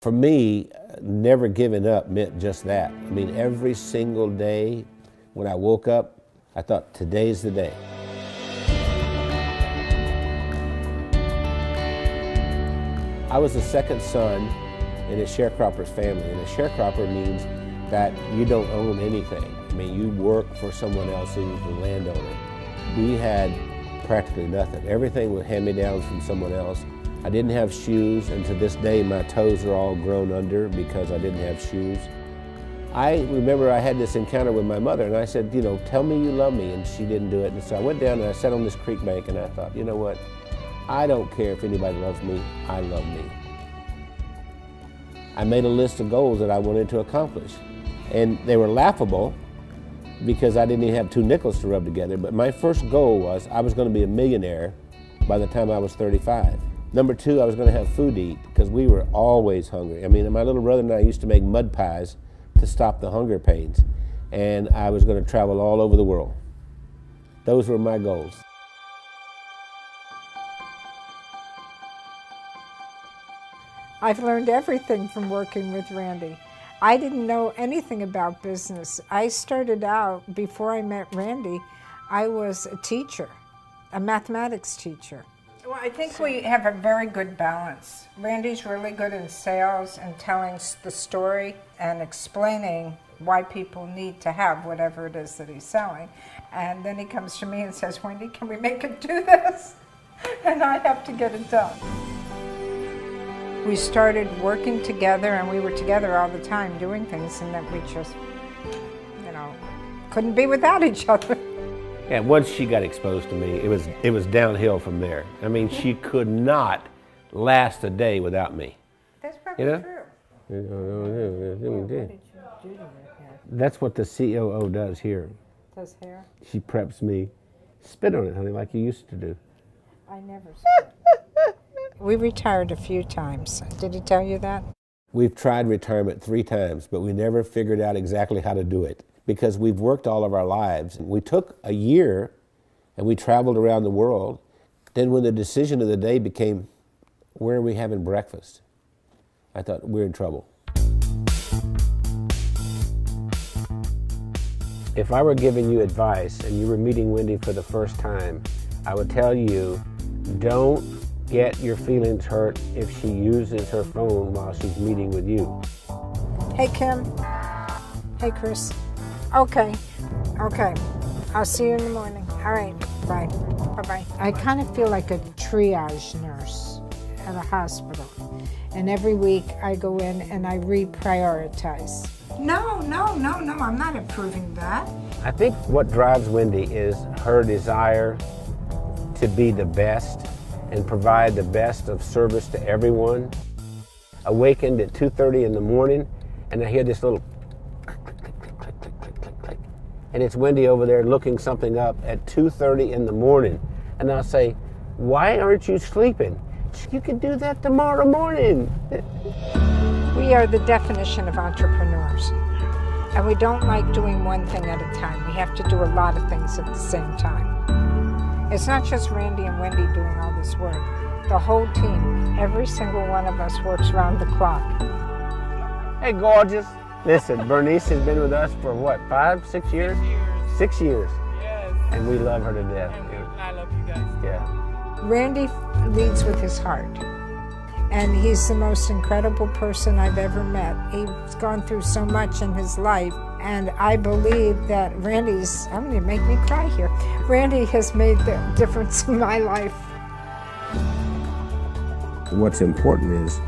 For me, never giving up meant just that. I mean, every single day when I woke up, I thought, today's the day. I was the second son in a sharecropper's family, and a sharecropper means that you don't own anything. I mean, you work for someone else who's the landowner. We had practically nothing. Everything was hand-me-downs from someone else. I didn't have shoes, and to this day my toes are all grown under because I didn't have shoes. I remember I had this encounter with my mother, and I said, you know, tell me you love me, and she didn't do it. And so I went down and I sat on this creek bank, and I thought, you know what? I don't care if anybody loves me, I love me. I made a list of goals that I wanted to accomplish, and they were laughable because I didn't even have 2 nickels to rub together, but my first goal was I was going to be a millionaire by the time I was 35. Number 2, I was going to have food to eat because we were always hungry. I mean, my little brother and I used to make mud pies to stop the hunger pains, and I was going to travel all over the world. Those were my goals. I've learned everything from working with Randy. I didn't know anything about business. I started out, before I met Randy, I was a teacher, a mathematics teacher. Well, I think we have a very good balance. Randy's really good in sales and telling the story and explaining why people need to have whatever it is that he's selling. And then he comes to me and says, Wendy, can we make it do this? And I have to get it done. We started working together, and we were together all the time doing things, and then we just, you know, couldn't be without each other. And once she got exposed to me, it was downhill from there. I mean, she could not last a day without me. That's probably true. That's what the COO does here. Does hair? She preps me. Spit on it, honey, like you used to do. I never spit. We retired a few times. Did he tell you that? We've tried retirement 3 times, but we never figured out exactly how to do it because we've worked all of our lives. We took a year and we traveled around the world. Then when the decision of the day became, where are we having breakfast? I thought, we're in trouble. If I were giving you advice and you were meeting Wendy for the first time, I would tell you, don't get your feelings hurt if she uses her phone while she's meeting with you. Hey, Kim. Hey, Chris. Okay. I'll see you in the morning. All right. Bye. Bye-bye. I kind of feel like a triage nurse at a hospital. And every week I go in and I reprioritize. No, I'm not approving that. I think what drives Wendy is her desire to be the best and provide the best of service to everyone. Awakened at 2:30 in the morning, and I hear this little click, click, click, click, click, click, click, click. And it's Wendy over there looking something up at 2:30 in the morning. And I'll say, why aren't you sleeping? You can do that tomorrow morning. We are the definition of entrepreneurs. And we don't like doing one thing at a time. We have to do a lot of things at the same time. It's not just Randy and Wendy doing all this work. The whole team, every single one of us works around the clock. Hey, gorgeous. Listen, Bernice has been with us for what, 5, 6 years? 6 years. Yes. And we love her to death. I love you guys. Yeah. Randy leads with his heart. And he's the most incredible person I've ever met. He's gone through so much in his life. And I believe that Randy's, I'm going to make me cry here. Randy has made the difference in my life. What's important is,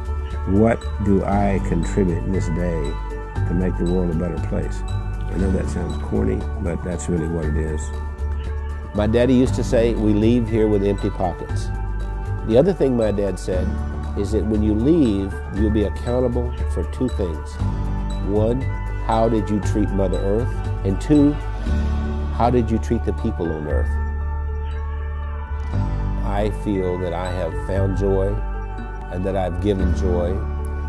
what do I contribute in this day to make the world a better place? I know that sounds corny, but that's really what it is. My daddy used to say, we leave here with empty pockets. The other thing my dad said is that when you leave, you'll be accountable for 2 things. 1, how did you treat Mother Earth? And 2, how did you treat the people on Earth? I feel that I have found joy and that I've given joy,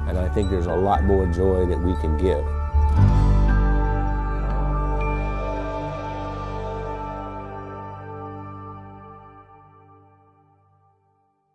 and I think there's a lot more joy that we can give.